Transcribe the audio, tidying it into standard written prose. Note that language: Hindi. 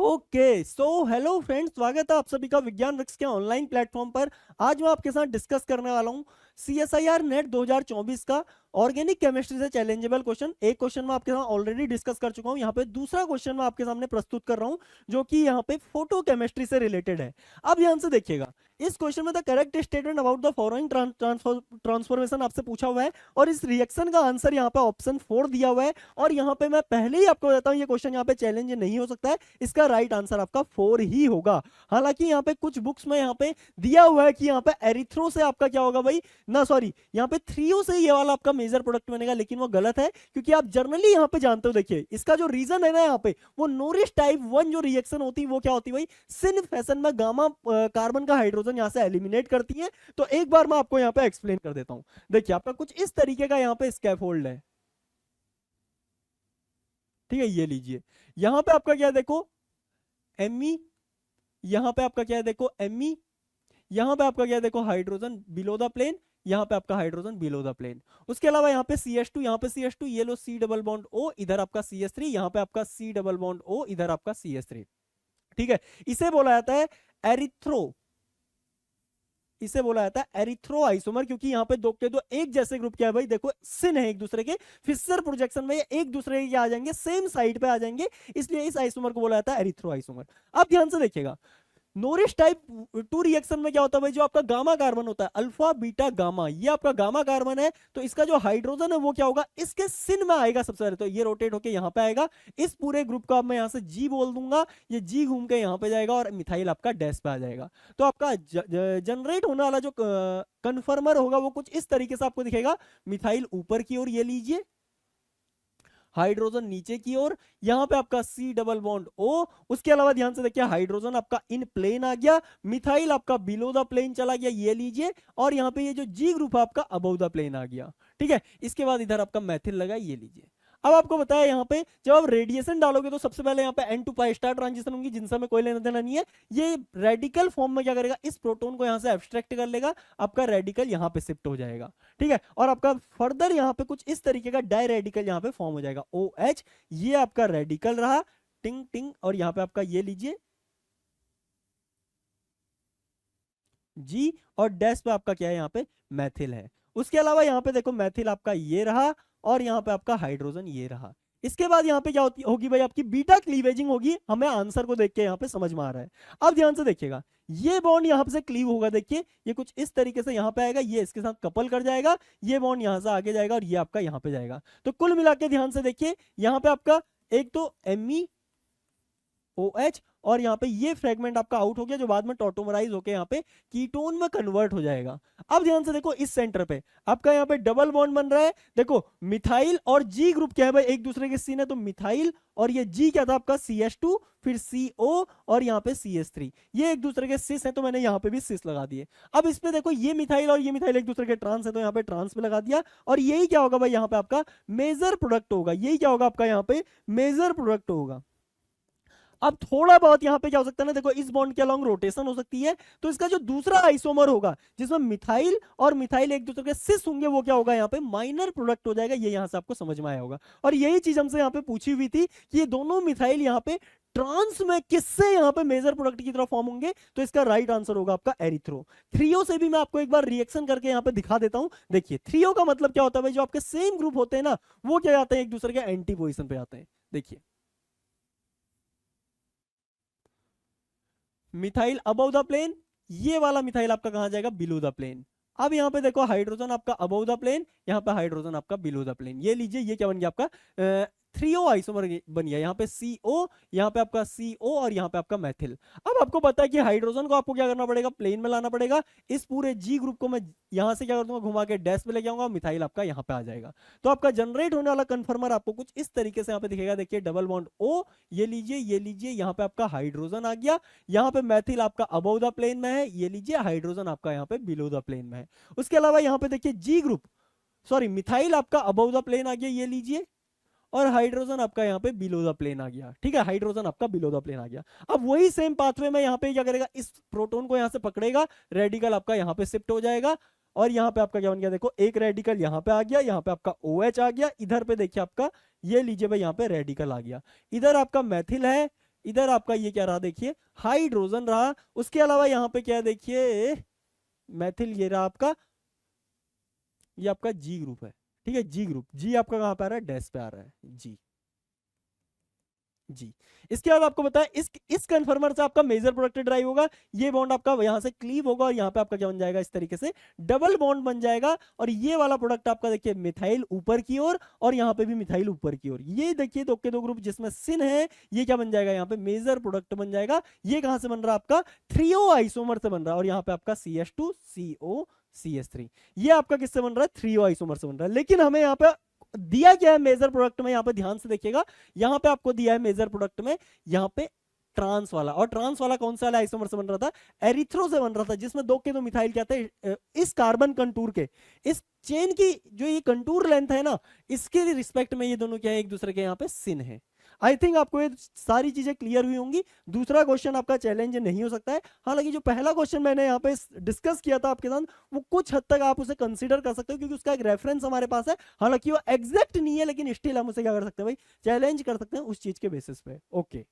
ओके सो हेलो फ्रेंड्स, स्वागत है आप सभी का विज्ञान वृक्ष के ऑनलाइन प्लेटफॉर्म पर। आज मैं आपके साथ डिस्कस करने वाला हूं CSIR नेट 2024 का ऑर्गेनिक केमिस्ट्री से चैलेंजेबल क्वेश्चन। एक क्वेश्चन मैं आपके साथ ऑलरेडी डिस्कस कर चुका हूं, यहाँ पे दूसरा क्वेश्चन मैं आपके सामने प्रस्तुत कर रहा हूं जो कि यहाँ पे फोटो केमिस्ट्री से रिलेटेड है। अब ध्यान से देखिएगा, इस क्वेश्चन में the correct statement about the following transformation आपसे पूछा हुआ है और इस रिएक्शन का आंसर यहाँ पे ऑप्शन 4 दिया हुआ है। और यहाँ पे मैं पहले ही आपको बताता हूँ, ये क्वेश्चन यहाँ पे चैलेंज नहीं हो सकता है, इसका राइट आंसर आपका 4 ही होगा। हालांकि यहाँ पे कुछ बुक्स में यहाँ पे दिया हुआ है कि यहाँ पे एरिथ्रो से आपका क्या होगा भाई, ना सॉरी, यहाँ पे थ्रियो से ये वाला आपका मेजर प्रोडक्ट बनेगा, लेकिन वो गलत है क्योंकि आप जर्नली यहाँ पे जानते हो। देखिए इसका जो रीजन है ना, यहाँ पे वो नोरिश टाइप 1 जो रिएक्शन होती है वो क्या होती है भाई, सिन फैशन में गामा कार्बन का हाइड्रोजन यहाँ से एलिमिनेट करती है। तो एक बार मैं आपको यहाँ पे एक्सप्लेन कर देता हूं। देखिए आपका कुछ इस तरीके का यहाँ पे स्कैफोल्ड है, ठीक है, ये लीजिए। यहाँ पे आपका क्या देखो एमी, यहाँ पे आपका क्या है देखो एमी, यहाँ पे आपका क्या है देखो हाइड्रोजन बिलो द प्लेन, यहाँ पे आपका हाइड्रोजन बिलो द प्लेन। उसके अलावा यहाँ पे CH2, यहाँ पे CH2, ये लो C डबल बॉन्ड O, इधर आपका CH3, यहाँ पे आपका C डबल बॉन्ड O, इधर आपका CH3। ठीक है, इसे बोला जाता है एरिथ्रो, इसे बोला जाता है एरिथ्रो आइसोमर, क्योंकि यहाँ पे दो के दो एक जैसे ग्रुप क्या है भाई, देखो सिन है एक दूसरे के, फिशर प्रोजेक्शन में ये एक दूसरे के आ जाएंगे, सेम साइड पे आ जाएंगे, इसलिए इस आइसोमर को बोला जाता है एरिथ्रो आइसोमर। अब ध्यान से देखिएगा, नोरिश टाइप 2 रिएक्शन में क्या होता है भाई, जो आपका गामा कार्बन होता है, अल्फा बीटा गामा, ये आपका गामा कार्बन है, तो इसका जो हाइड्रोजन है वो क्या होगा, इसके सिन में आएगा सबसे पहले, तो ये रोटेट होके यहाँ पे आएगा। इस पूरे ग्रुप को अब मैं यहाँ से जी बोल दूंगा, ये जी घूम के यहाँ पे जाएगा और मिथाइल आपका डैश पे आ जाएगा। तो आपका जनरेट होने वाला जो कन्फर्मर होगा वो कुछ इस तरीके से आपको दिखेगा, मिथाइल ऊपर की ओर, ये लीजिए, हाइड्रोजन नीचे की ओर, यहां पे आपका C डबल बॉन्ड O। उसके अलावा ध्यान से देखिए हाइड्रोजन आपका इन प्लेन आ गया, मिथाइल आपका बिलो द प्लेन चला गया, ये लीजिए, और यहाँ पे ये जो जी ग्रुप आपका अबव द प्लेन आ गया। ठीक है, इसके बाद इधर आपका मैथिल लगा, ये लीजिए। अब आपको बताया यहाँ पे जब आप रेडिएशन डालोगे तो सबसे पहले यहाँ पे N2 पाई स्टार ट्रांजिशन होंगी, जिनसे हमें कोई लेना देना नहीं है। ये रेडिकल फॉर्म में क्या करेगा, इस प्रोटॉन को यहाँ से एब्स्ट्रैक्ट कर लेगा, आपका रेडिकल यहाँ पे शिफ्ट हो जाएगा। ठीक है, और आपका फर्दर यहाँ पे कुछ इस तरीके का डाई रेडिकल यहाँ पे फॉर्म हो जाएगा, OH, ये आपका रेडिकल रहा, टिंग टिंग, और यहाँ पे आपका ये लीजिए G, और डैश पे आपका क्या है, यहाँ पे मैथिल है। उसके अलावा यहाँ पे देखो मैथिल आपका ये रहा, और यहाँ पे आपका हाइड्रोजन ये रहा। इसके बाद यहाँ पे क्या होगी भाई, आपकी बीटा क्लीवेजिंग होगी, हमें आंसर को देख के यहाँ पे समझ में आ रहा है। अब ध्यान से देखिएगा, ये बॉन्ड यहाँ से क्लीव होगा, देखिए ये कुछ इस तरीके से यहाँ पे आएगा, ये इसके साथ कपल कर जाएगा, ये बॉन्ड यहाँ से आगे जाएगा और ये आपका यहाँ पे जाएगा। तो कुल मिला के ध्यान से देखिए, यहाँ पे आपका एक तो MEOH, और यहाँ पे ये फ्रेगमेंट आपका आउट हो गया, जो बाद में टॉटोमराइज होकर यहाँ पे कीटोन में कन्वर्ट हो जाएगा। अब ध्यान से देखो, इस सेंटर पे आपका यहाँ पे डबल बॉन्ड बन रहा है, देखो मिथाइल और जी ग्रुप क्या है भाई, एक दूसरे के सीन है, तो मिथाइल और ये जी क्या था आपका CH2, फिर CO, और यहाँ पे CH3, ये एक दूसरे के सिस है, तो मैंने यहाँ पे भी सिस लगा दिए। अब इसमें देखो ये मिथाइल और ये मिथाइल एक दूसरे के ट्रांस है, तो यहाँ पे ट्रांस पे लगा दिया, और यही क्या होगा भाई, यहाँ पे आपका मेजर प्रोडक्ट होगा, यही क्या होगा आपका यहाँ पे मेजर प्रोडक्ट होगा। अब थोड़ा बहुत यहाँ पे क्या हो सकता है ना, देखो इस बॉन्ड के अलॉन्ग रोटेशन हो सकती है, तो इसका जो दूसरा आइसोमर होगा जिसमें मिथाइल और मिथाइल एक दूसरे के सिस होंगे, वो क्या होगा यहाँ पे माइनर प्रोडक्ट हो जाएगा। ये यहाँ से आपको समझ में आया होगा, और यही चीज हमसे यहाँ पे पूछी हुई थी कि ये दोनों मिथाइल यहाँ पे ट्रांस में किससे यहाँ पे मेजर प्रोडक्ट की तरह फॉर्म होंगे, तो इसका राइट आंसर होगा आपका एरिथ्रो। थ्रियो से भी मैं आपको एक बार रिएक्शन करके यहाँ पे दिखा देता हूँ। देखिए थ्रियो का मतलब क्या होता है भाई, जो आपके सेम ग्रुप होते हैं ना, वो क्या जाते हैं एक दूसरे के एंटी पोजिशन पे आते हैं। देखिए मिथाइल अबव द प्लेन, ये वाला मिथाइल आपका कहां जाएगा, बिलो द प्लेन। अब यहाँ पे देखो हाइड्रोजन आपका अबव द प्लेन, यहाँ पे हाइड्रोजन आपका बिलो द प्लेन, ये लीजिए, ये क्या बन गया आपका थ्रियो आइसोमर बन गया, यहाँ पे CO, यहाँ पे आपका CO, और यहाँ पे आपका मैथिल। अब आपको पता है कि हाइड्रोजन को आपको क्या करना पड़ेगा, प्लेन में लाना पड़ेगा, इस पूरे जी ग्रुप को मैं यहाँ से क्या कर दूंगा, घुमा के डैश पे लेके आऊंगा, मिथाइल आपका यहाँ पे आ जाएगा। तो आपका जनरेट होने वाला कन्फर्मर आपको कुछ इस तरीके से यहाँ पे दिखेगा, देखिए डबल बॉन्ड O, ये लीजिए, ये लीजिए, यहाँ पे आपका हाइड्रोजन आ गया, यहाँ पे मैथिल आपका अबव द प्लेन में है, ये लीजिए, हाइड्रोजन आपका यहाँ पे बिलो द प्लेन में है। उसके अलावा यहाँ पे देखिए जी ग्रुप, सॉरी मिथाइल आपका अबव द प्लेन आ गया, ये लीजिए, और हाइड्रोजन आपका यहाँ पे बिलो द प्लेन आ गया। ठीक है, हाइड्रोजन आपका बिलो द प्लेन आ गया। अब वही सेम पाथवे में यहाँ पे क्या करेगा, इस प्रोटॉन को यहाँ से पकड़ेगा, रेडिकल आपका यहाँ पे शिफ्ट हो जाएगा, और यहाँ पे आपका क्या बन गया, देखो एक रेडिकल यहाँ पे आ गया, यहाँ पे आपका OH आ गया, इधर पे देखिए आपका ये लीजिए भाई, यहाँ पे रेडिकल आ गया, इधर आपका मैथिल है, इधर आपका ये क्या रहा देखिए, हाइड्रोजन रहा। उसके अलावा यहाँ पे क्या है देखिए, मैथिल ये रहा आपका, ये आपका जी ग्रुप है, ठीक है, जी ग्रुप। जी आपका कहां पे आ रहा है, डैश पे आ रहा है जी। जी, इसके बाद आपको बताया इस कन्फर्मर से आपका मेजर प्रोडक्ट ड्राइव होगा। ये बॉन्ड आपका यहां से क्लीव होगा और यहाँ पे आपका क्या बन जाएगा, इस तरीके से डबल बॉन्ड बन जाएगा। और ये वाला प्रोडक्ट आपका देखिए मिथाइल ऊपर की ओर और यहाँ पे भी मिथाइल ऊपर की ओर। ये देखिए दो के दो ग्रुप जिसमें सिन है, ये क्या बन जाएगा, यहाँ पे मेजर प्रोडक्ट बन जाएगा। ये कहां से बन रहा है, आपका थ्रियो आइसोमर से बन रहा है। और यहाँ पे आपका CH2 CO CH3, ये आपका किससे बन रहा है, थ्रियो आइसोमर से बन रहा है। लेकिन हमें यहाँ पे दिया क्या है मेजर प्रोडक्ट में, यहाँ पे ध्यान से देखिएगा, यहाँ पे आपको दिया है मेजर प्रोडक्ट में, यहाँ पे ट्रांस वाला। और ट्रांस वाला कौन सा वाला आइसोमर से बन रहा था, एरिथ्रो से बन रहा था, जिसमें दो के दो मिथाइल क्या थे, इस कार्बन कंटूर के, इस चेन की जो ये कंटूर लेंथ है ना, इसके रिस्पेक्ट में ये दोनों क्या है, एक दूसरे के यहाँ पे सिन है। आई थिंक आपको ये सारी चीजें क्लियर हुई होंगी। दूसरा क्वेश्चन आपका चैलेंज नहीं हो सकता है। हालांकि जो पहला क्वेश्चन मैंने यहाँ पे डिस्कस किया था आपके साथ, वो कुछ हद तक आप उसे कंसीडर कर सकते हो, क्योंकि उसका एक रेफरेंस हमारे पास है। हालांकि वो एग्जैक्ट नहीं है, लेकिन स्टिल हम उसे क्या कर सकते हैं भाई, चैलेंज कर सकते हैं उस चीज के बेसिस पे। ओके।